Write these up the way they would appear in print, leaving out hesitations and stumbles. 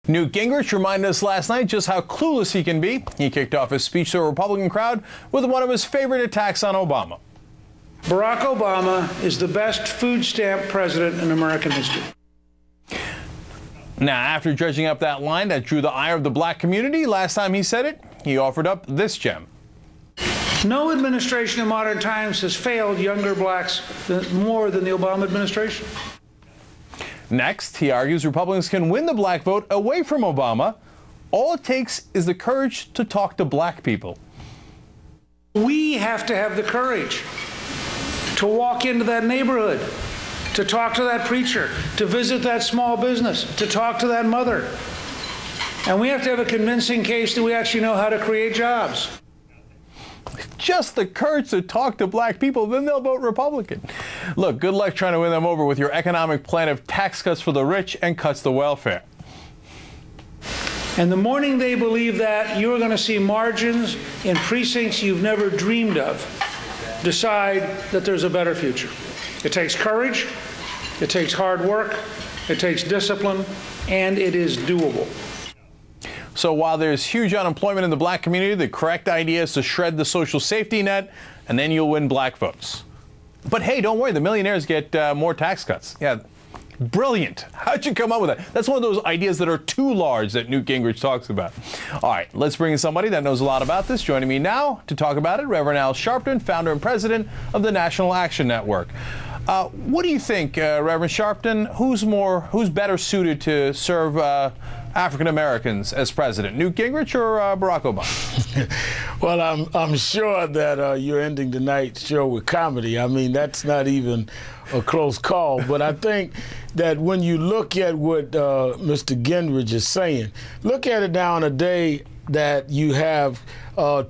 Newt Gingrich reminded us last night just how clueless he can be. He kicked off his speech to a Republican crowd with one of his favorite attacks on Obama. Barack Obama is the best food stamp president in American history. Now, after dredging up that line that drew the ire of the black community, last time he said it, he offered up this gem. No administration in modern times has failed younger blacks more than the Obama administration. Next, he argues Republicans can win the black vote away from Obama. All it takes is the courage to talk to black people. We have to have the courage to walk into that neighborhood, to talk to that preacher, to visit that small business, to talk to that mother. And we have to have a convincing case that we actually know how to create jobs. Just the courage to talk to black people, then they'll vote Republican. Look, good luck trying to win them over with your economic plan of tax cuts for the rich and cuts to welfare. And the morning they believe that, you're going to see margins in precincts you've never dreamed of decide that there's a better future. It takes courage, it takes hard work, it takes discipline, and it is doable. So while there's huge unemployment in the black community, the correct idea is to shred the social safety net, and then you'll win black votes. But hey, don't worry, the millionaires get more tax cuts. Yeah, brilliant. How'd you come up with that? That's one of those ideas that are too large that Newt Gingrich talks about. All right, let's bring in somebody that knows a lot about this. Joining me now to talk about it, Reverend Al Sharpton, founder and president of the National Action Network. What do you think, Reverend Sharpton? Who's better suited to serve African Americans as president, Newt Gingrich or Barack Obama? Well, I'm sure that you're ending tonight's show with comedy. I mean, that's not even a close call. But I think that when you look at what Mr. Gingrich is saying, look at it now on a day that you have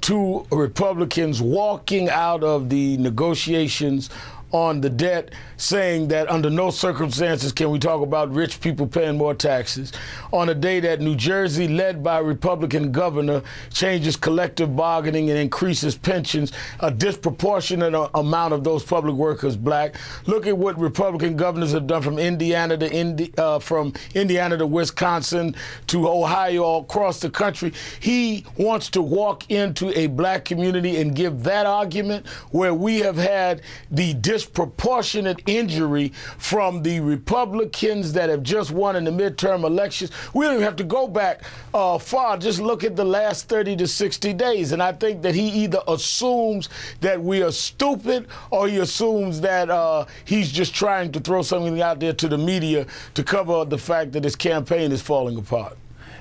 two Republicans walking out of the negotiations on the debt, saying that under no circumstances can we talk about rich people paying more taxes. On a day that New Jersey, led by a Republican governor, changes collective bargaining and increases pensions, a disproportionate amount of those public workers black. Look at what Republican governors have done from Indiana to Wisconsin to Ohio, all across the country. He wants to walk into a black community and give that argument where we have had the disproportionate injury from the Republicans that have just won in the midterm elections. We don't even have to go back far. Just look at the last 30 to 60 days. And I think that he either assumes that we are stupid or he assumes that he's just trying to throw something out there to the media to cover the fact that his campaign is falling apart.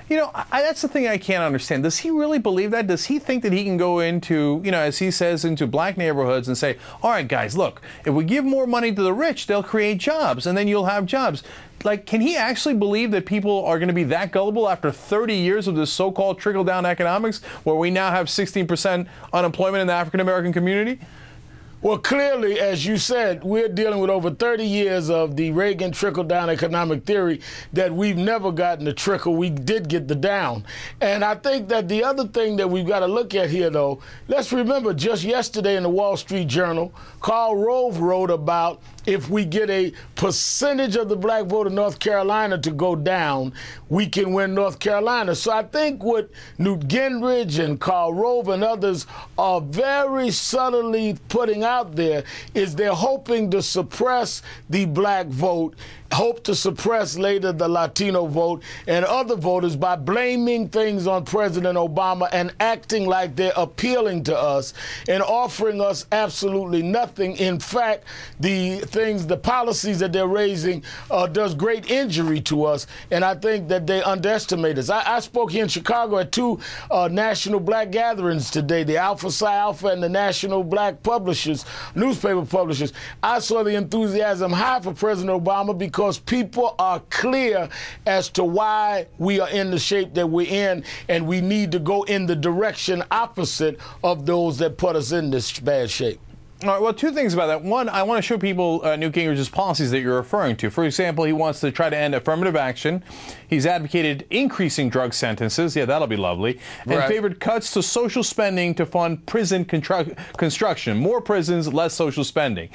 You know, that's the thing I can't understand. Does he really believe that? Does he think that he can go into, you know, as he says, into black neighborhoods and say, all right, guys, look, if we give more money to the rich, they'll create jobs, and then you'll have jobs. Like, can he actually believe that people are going to be that gullible after 30 years of this so-called trickle-down economics, where we now have 16% unemployment in the African-American community? Well, clearly, as you said, we're dealing with over 30 years of the Reagan trickle-down economic theory that we've never gotten the trickle. We did get the down. And I think that the other thing that we've got to look at here, though, let's remember just yesterday in the Wall Street Journal, Karl Rove wrote about if we get a percentage of the black vote in North Carolina to go down, we can win North Carolina. So I think what Newt Gingrich and Karl Rove and others are very subtly putting out there is they're hoping to suppress the black vote, hope to suppress later the Latino vote and other voters by blaming things on President Obama and acting like they're appealing to us and offering us absolutely nothing. In fact, the policies that they're raising does great injury to us, and I think that they underestimate us. I spoke here in Chicago at two national black gatherings today, the Alpha Psi Alpha and the National Black Publishers, newspaper publishers. I saw the enthusiasm high for President Obama because people are clear as to why we are in the shape that we're in, and we need to go in the direction opposite of those that put us in this bad shape. All right, well, two things about that. One, I want to show people Newt Gingrich's policies that you're referring to. For example, he wants to try to end affirmative action. He's advocated increasing drug sentences. Yeah, that'll be lovely. And favored cuts to social spending to fund prison construction. More prisons, less social spending.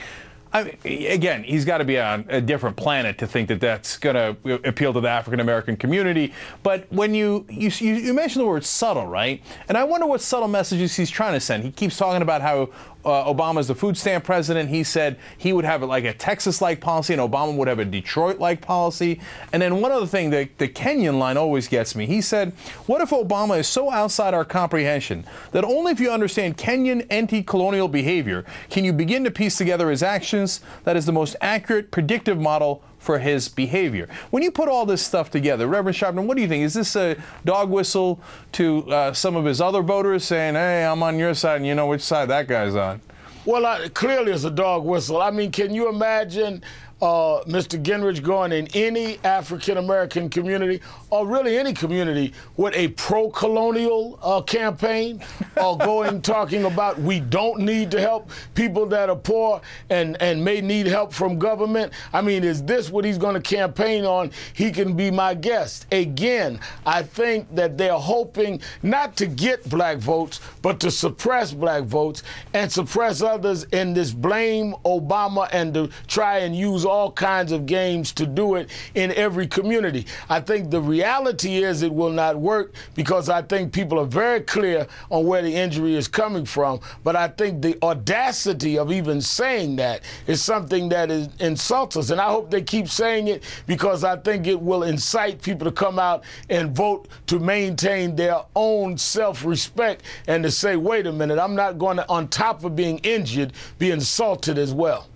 Again, he's got to be on a different planet to think that that's going to appeal to the African-American community. But when you mentioned the word subtle, right? And I wonder what subtle messages he's trying to send. He keeps talking about how Obama's the food stamp president. He said he would have like a Texas-like policy and Obama would have a Detroit-like policy. And then one other thing, the Kenyan line always gets me. He said, what if Obama is so outside our comprehension that only if you understand Kenyan anti-colonial behavior can you begin to piece together his actions? That is the most accurate predictive model for his behavior. When you put all this stuff together, Reverend Sharpton, what do you think? Is this a dog whistle to some of his other voters saying, hey, I'm on your side and you know which side that guy's on? Well, clearly it's a dog whistle. I mean, can you imagine Mr. Gingrich going in any African-American community, or really any community, with a pro-colonial campaign, or going talking about we don't need to help people that are poor and may need help from government? I mean, is this what he's going to campaign on? He can be my guest. Again, I think that they're hoping not to get black votes, but to suppress black votes and suppress others in this blame Obama and to try and use all kinds of games to do it in every community. I think the reality is it will not work because I think people are very clear on where the injury is coming from. But I think the audacity of even saying that is something that insults us. And I hope they keep saying it because I think it will incite people to come out and vote to maintain their own self-respect and to say, wait a minute, I'm not going to, on top of being injured, be insulted as well.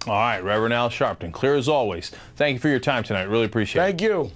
All right, Reverend Al Sharpton, clear as always. Thank you for your time tonight. Really appreciate it. Thank you.